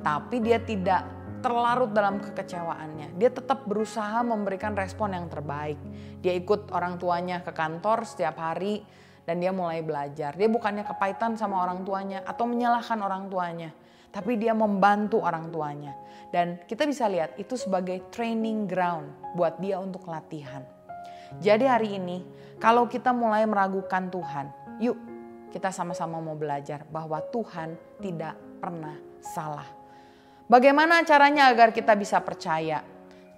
Tapi dia tidak terlarut dalam kekecewaannya. Dia tetap berusaha memberikan respon yang terbaik. Dia ikut orang tuanya ke kantor setiap hari dan dia mulai belajar. Dia bukannya kepahitan sama orang tuanya atau menyalahkan orang tuanya, tapi dia membantu orang tuanya. Dan kita bisa lihat itu sebagai training ground buat dia untuk latihan. Jadi hari ini kalau kita mulai meragukan Tuhan, yuk kita sama-sama mau belajar bahwa Tuhan tidak pernah salah. Bagaimana caranya agar kita bisa percaya?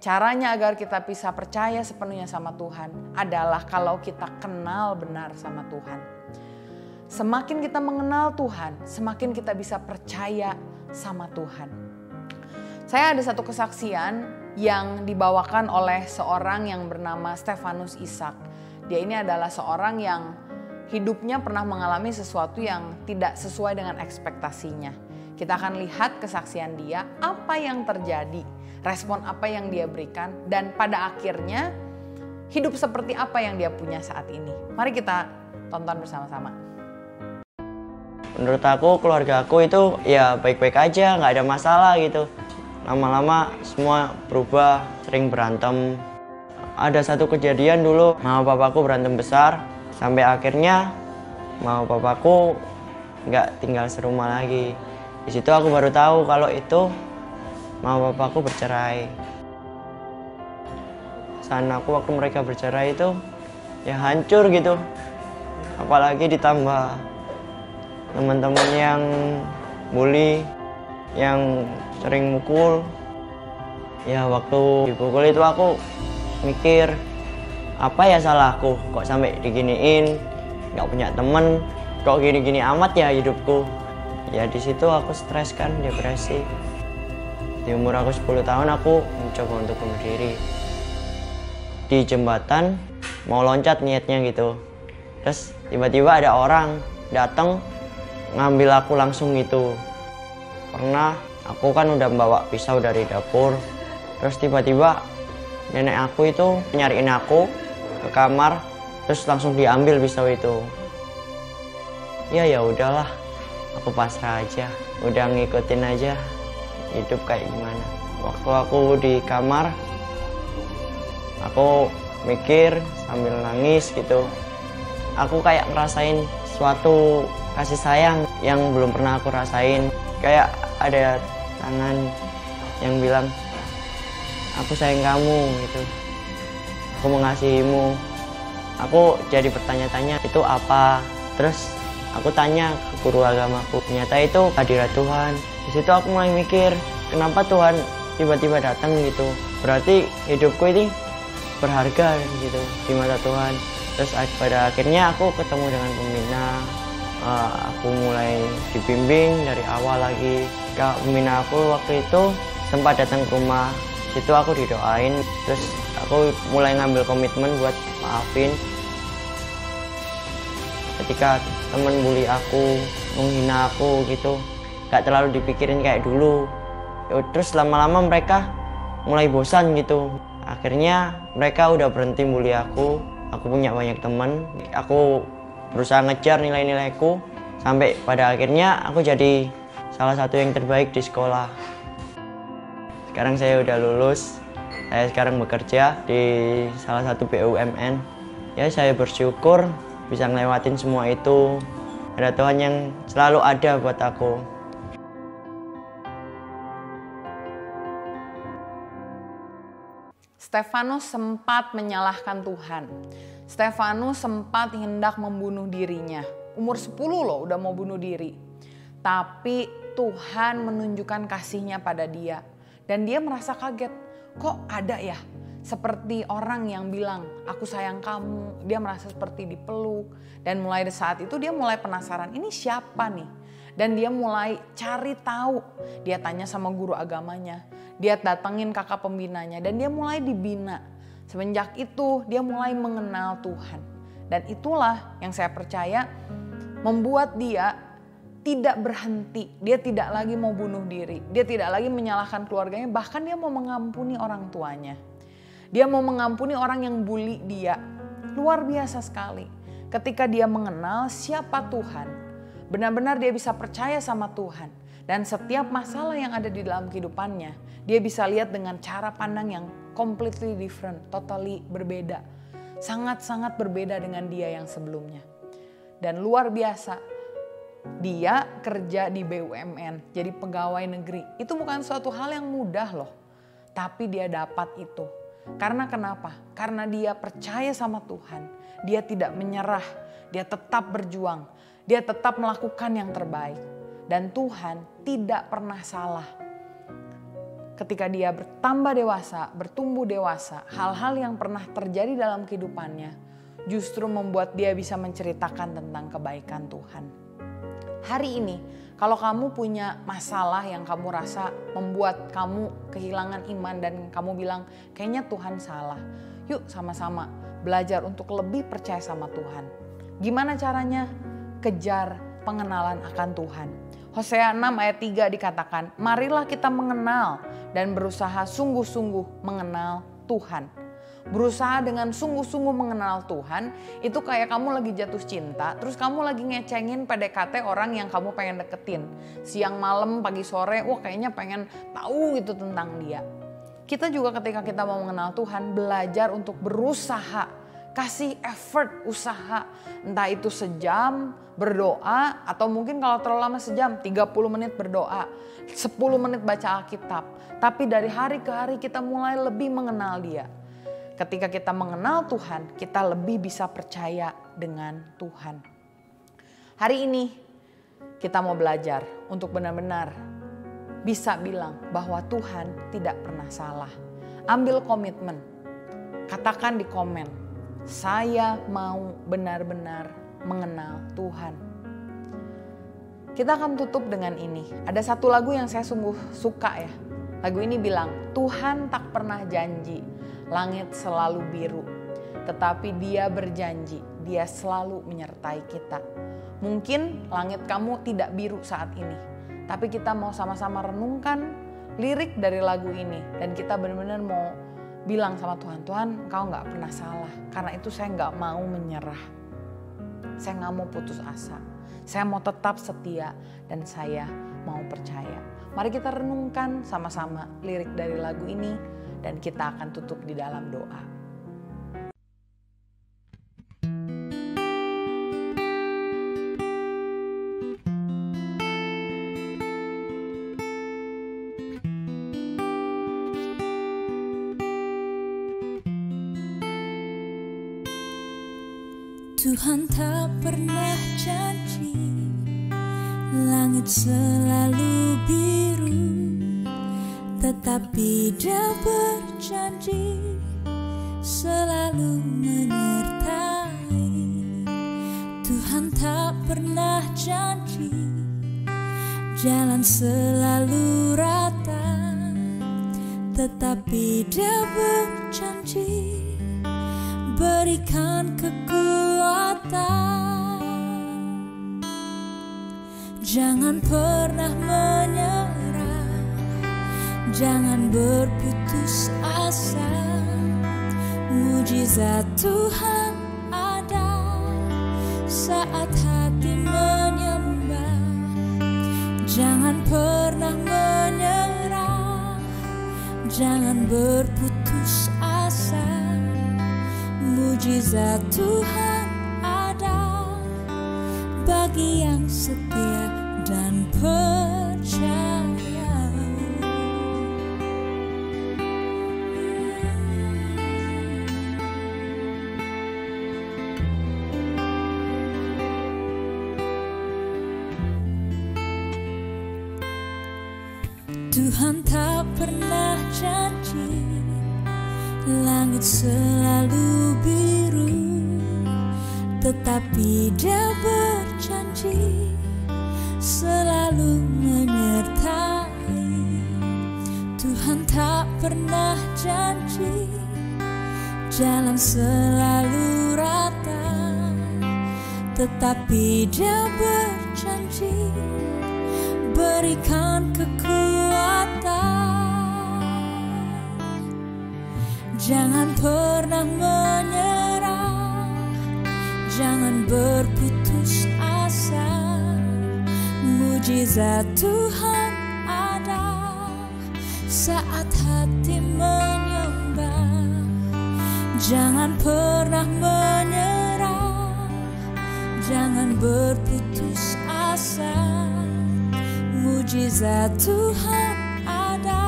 Caranya agar kita bisa percaya sepenuhnya sama Tuhan adalah kalau kita kenal benar sama Tuhan. Semakin kita mengenal Tuhan, semakin kita bisa percaya sama Tuhan. Saya ada satu kesaksian yang dibawakan oleh seorang yang bernama Stefanus Ishak. Dia ini adalah seorang yang hidupnya pernah mengalami sesuatu yang tidak sesuai dengan ekspektasinya. Kita akan lihat kesaksian dia, apa yang terjadi, respon apa yang dia berikan, dan pada akhirnya hidup seperti apa yang dia punya saat ini. Mari kita tonton bersama-sama. Menurut aku, keluarga aku itu ya baik-baik aja, nggak ada masalah gitu. Lama-lama semua berubah, sering berantem. Ada satu kejadian dulu, mama papaku berantem besar, sampai akhirnya mama papaku nggak tinggal serumah lagi. Di situ aku baru tahu kalau itu mama papaku bercerai. Saat aku waktu mereka bercerai itu ya hancur gitu. Apalagi ditambah teman-teman yang bully, yang sering mukul. Ya waktu dipukul itu aku mikir, apa ya salahku kok sampai diginiin, nggak punya temen, kok gini-gini amat ya hidupku. Ya di situ aku stres kan, depresi. Di umur aku 10 tahun aku mencoba untuk bunuh diri. Di jembatan mau loncat niatnya gitu. Terus tiba-tiba ada orang datang ngambil aku langsung gitu. Pernah aku kan udah bawa pisau dari dapur. Terus tiba-tiba nenek aku itu nyariin aku ke kamar, terus langsung diambil pisau itu. Ya udahlah, aku pasrah aja, udah ngikutin aja hidup kayak gimana. Waktu aku di kamar, aku mikir sambil nangis gitu. Aku kayak ngerasain suatu kasih sayang yang belum pernah aku rasain. Kayak ada tangan yang bilang, aku sayang kamu gitu, aku mengasihimu. Aku jadi bertanya-tanya itu apa. Terus aku tanya ke guru agamaku, ternyata itu hadirat Tuhan. Di situ aku mulai mikir, kenapa Tuhan tiba-tiba datang gitu. Berarti hidupku ini berharga gitu di mata Tuhan. Terus pada akhirnya aku ketemu dengan pembina. Aku mulai dibimbing dari awal lagi. Kak pembina aku waktu itu sempat datang ke rumah. Situ aku didoain. Terus aku mulai ngambil komitmen buat maafin. Ketika temen bully aku, menghina aku gitu, gak terlalu dipikirin kayak dulu. Terus lama-lama mereka mulai bosan gitu. Akhirnya mereka udah berhenti bully aku. Aku punya banyak teman. Aku berusaha ngejar nilai-nilaiku. Sampai pada akhirnya aku jadi salah satu yang terbaik di sekolah. Sekarang saya udah lulus. Saya sekarang bekerja di salah satu BUMN. Ya saya bersyukur bisa ngelewatin semua itu. Ada Tuhan yang selalu ada buat aku. Stefanus sempat menyalahkan Tuhan. Stefanus sempat hendak membunuh dirinya. Umur 10 loh udah mau bunuh diri. Tapi Tuhan menunjukkan kasih-Nya pada dia. Dan dia merasa kaget. Kok ada ya? Seperti orang yang bilang, aku sayang kamu. Dia merasa seperti dipeluk. Dan mulai saat itu dia mulai penasaran, ini siapa nih? Dan dia mulai cari tahu. Dia tanya sama guru agamanya. Dia datengin kakak pembinanya dan dia mulai dibina. Semenjak itu dia mulai mengenal Tuhan. Dan itulah yang saya percaya membuat dia tidak berhenti. Dia tidak lagi mau bunuh diri. Dia tidak lagi menyalahkan keluarganya. Bahkan dia mau mengampuni orang tuanya. Dia mau mengampuni orang yang bully dia. Luar biasa sekali. Ketika dia mengenal siapa Tuhan. Benar-benar dia bisa percaya sama Tuhan. Dan setiap masalah yang ada di dalam kehidupannya, dia bisa lihat dengan cara pandang yang completely different, totally berbeda. Sangat-sangat berbeda dengan dia yang sebelumnya. Dan luar biasa, dia kerja di BUMN, jadi pegawai negeri. Itu bukan suatu hal yang mudah loh. Tapi dia dapat itu. Karena kenapa? Karena dia percaya sama Tuhan. Dia tidak menyerah, dia tetap berjuang. Dia tetap melakukan yang terbaik. Dan Tuhan tidak pernah salah. Ketika dia bertambah dewasa, bertumbuh dewasa, hal-hal yang pernah terjadi dalam kehidupannya justru membuat dia bisa menceritakan tentang kebaikan Tuhan. Hari ini, kalau kamu punya masalah yang kamu rasa membuat kamu kehilangan iman dan kamu bilang, kayaknya Tuhan salah. Yuk sama-sama belajar untuk lebih percaya sama Tuhan. Gimana caranya? Kejar pengenalan akan Tuhan. Hosea 6 ayat 3 dikatakan, marilah kita mengenal dan berusaha sungguh-sungguh mengenal Tuhan. Berusaha dengan sungguh-sungguh mengenal Tuhan, itu kayak kamu lagi jatuh cinta, terus kamu lagi ngecengin PDKT orang yang kamu pengen deketin. Siang malam, pagi sore, wah kayaknya pengen tahu gitu tentang dia. Kita juga ketika kita mau mengenal Tuhan, belajar untuk berusaha, kasih effort, usaha. Entah itu sejam berdoa atau mungkin kalau terlalu lama sejam 30 menit berdoa, 10 menit baca Alkitab. Tapi dari hari ke hari kita mulai lebih mengenal dia. Ketika kita mengenal Tuhan, kita lebih bisa percaya dengan Tuhan. Hari ini kita mau belajar untuk benar-benar bisa bilang bahwa Tuhan tidak pernah salah. Ambil komitmen, katakan di komen, saya mau benar-benar mengenal Tuhan. Kita akan tutup dengan ini. Ada satu lagu yang saya sungguh suka ya. Lagu ini bilang, Tuhan tak pernah janji, langit selalu biru. Tetapi Dia berjanji, Dia selalu menyertai kita. Mungkin langit kamu tidak biru saat ini. Tapi kita mau sama-sama renungkan lirik dari lagu ini. Dan kita benar-benar mau bilang sama Tuhan, Tuhan Engkau gak pernah salah. Karena itu saya gak mau menyerah. Saya gak mau putus asa. Saya mau tetap setia dan saya mau percaya. Mari kita renungkan sama-sama lirik dari lagu ini dan kita akan tutup di dalam doa. Tuhan tak pernah janji, langit selalu biru, tetapi Dia berjanji selalu menyertai. Tuhan tak pernah janji, jalan selalu rata, tetapi Dia berjanji berikan kekuatan. Jangan pernah menyerah, jangan berputus asa. Mujizat Tuhan ada saat hati menyembah. Jangan pernah menyerah, jangan berputus asa. Mujizat Tuhan ada bagi yang setia dan percaya. Tuhan tak pernah janji, langit selalu biru, tetapi Dia berjanji selalu menyertai. Tuhan tak pernah janji, jalan selalu rata, tetapi Dia berjanji berikan kekuatan. Jangan pernah menyerah, jangan berputus asa. Mujizat Tuhan ada saat hati menyembah. Jangan pernah menyerah, jangan berputus asa. Mujizat Tuhan ada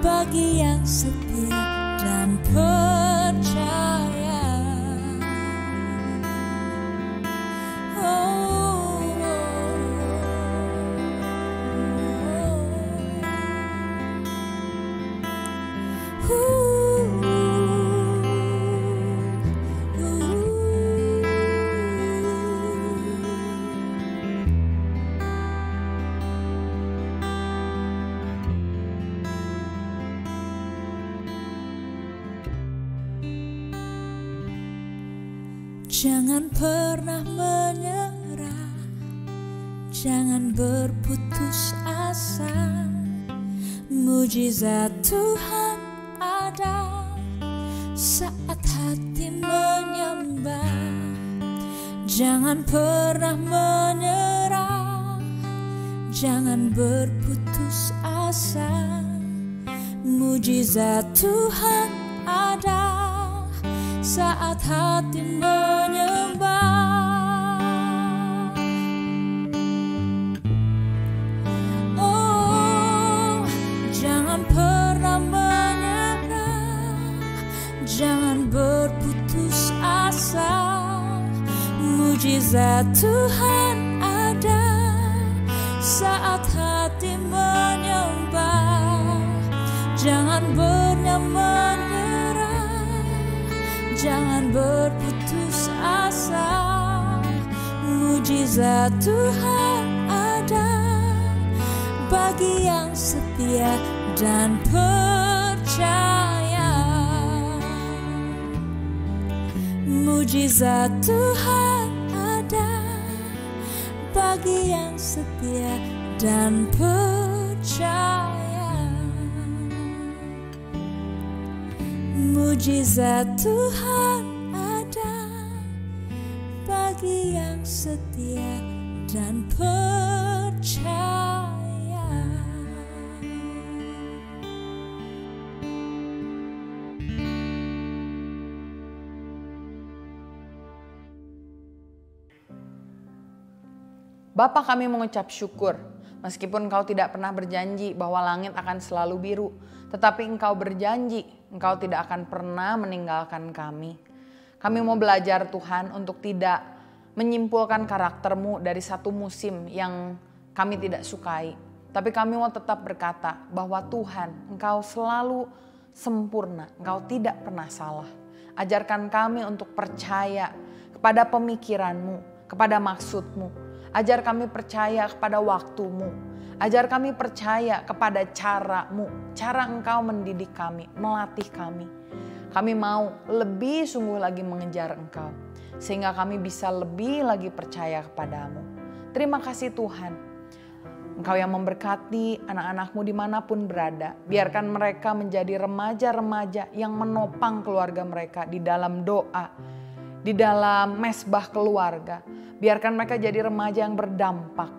bagi yang setia dan percaya. Jangan pernah menyerah, jangan berputus asa. Mujizat Tuhan ada saat hati menyembah. Jangan pernah menyerah, jangan berputus asa. Mujizat Tuhan ada saat hati menyembah. Oh, jangan pernah menyerah, jangan berputus asa. Mujizat Tuhan ada saat hati menyembah. pernah menyerah, jangan berputus asa. Mujizat Tuhan ada bagi yang setia dan percaya. Mujizat Tuhan ada bagi yang setia dan percaya. Mujizat Tuhan ada bagi yang setia dan percaya. Bapa, kami mengucap syukur, meskipun Engkau tidak pernah berjanji bahwa langit akan selalu biru, tetapi Engkau berjanji, Engkau tidak akan pernah meninggalkan kami. Kami mau belajar Tuhan untuk tidak menyimpulkan karakter-Mu dari satu musim yang kami tidak sukai. Tapi kami mau tetap berkata bahwa Tuhan, Engkau selalu sempurna, Engkau tidak pernah salah. Ajarkan kami untuk percaya kepada pemikiran-Mu, kepada maksud-Mu. Ajar kami percaya kepada waktu-Mu. Ajar kami percaya kepada cara-Mu. Cara Engkau mendidik kami, melatih kami. Kami mau lebih sungguh lagi mengejar Engkau. Sehingga kami bisa lebih lagi percaya kepadamu. Terima kasih Tuhan. Engkau yang memberkati anak-anak-Mu dimanapun berada. Biarkan mereka menjadi remaja-remaja yang menopang keluarga mereka di dalam doa, di dalam mesbah keluarga. Biarkan mereka jadi remaja yang berdampak.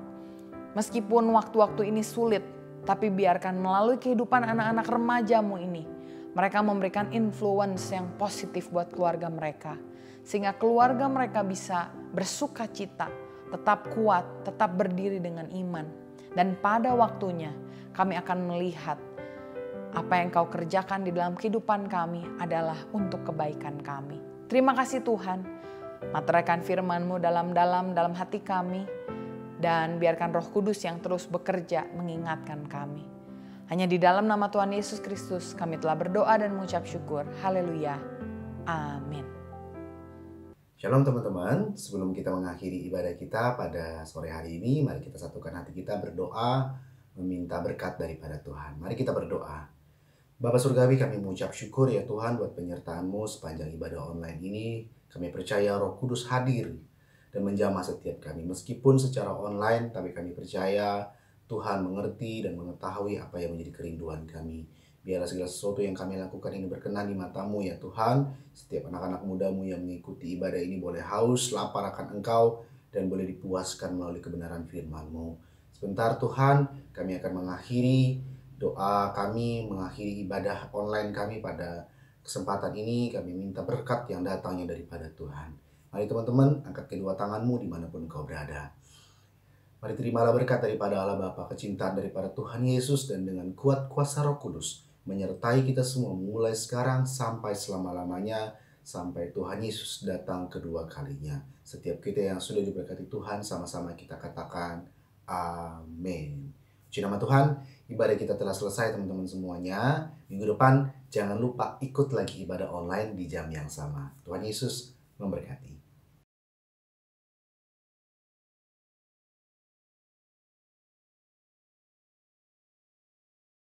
Meskipun waktu-waktu ini sulit, tapi biarkan melalui kehidupan anak-anak remaja-Mu ini, mereka memberikan influence yang positif buat keluarga mereka. Sehingga keluarga mereka bisa bersuka cita, tetap kuat, tetap berdiri dengan iman. Dan pada waktunya kami akan melihat apa yang Kau kerjakan di dalam kehidupan kami adalah untuk kebaikan kami. Terima kasih Tuhan. Materaikan firman-Mu dalam hati kami. Dan biarkan Roh Kudus yang terus bekerja mengingatkan kami. Hanya di dalam nama Tuhan Yesus Kristus kami telah berdoa dan mengucap syukur. Haleluya. Amin. Shalom teman-teman, sebelum kita mengakhiri ibadah kita pada sore hari ini, mari kita satukan hati kita berdoa, meminta berkat daripada Tuhan. Mari kita berdoa. Bapa Surgawi, kami mengucap syukur ya Tuhan buat penyertaan-Mu sepanjang ibadah online ini. Kami percaya Roh Kudus hadir dan menjamah setiap kami. Meskipun secara online, tapi kami percaya Tuhan mengerti dan mengetahui apa yang menjadi kerinduan kami. Biarlah segala sesuatu yang kami lakukan ini berkenan di mata-Mu ya Tuhan. Setiap anak-anak muda-Mu yang mengikuti ibadah ini boleh haus, lapar akan Engkau, dan boleh dipuaskan melalui kebenaran firman-Mu. Sebentar Tuhan, kami akan mengakhiri doa kami, mengakhiri ibadah online kami pada kesempatan ini. Kami minta berkat yang datangnya daripada Tuhan. Mari teman-teman, angkat kedua tanganmu dimanapun engkau berada. Mari terimalah berkat daripada Allah Bapa, kecintaan daripada Tuhan Yesus, dan dengan kuat kuasa Roh Kudus menyertai kita semua mulai sekarang sampai selama-lamanya, sampai Tuhan Yesus datang kedua kalinya. Setiap kita yang sudah diberkati Tuhan, sama-sama kita katakan amin. Puji nama Tuhan, ibadah kita telah selesai teman-teman semuanya. Minggu depan jangan lupa ikut lagi ibadah online di jam yang sama. Tuhan Yesus memberkati.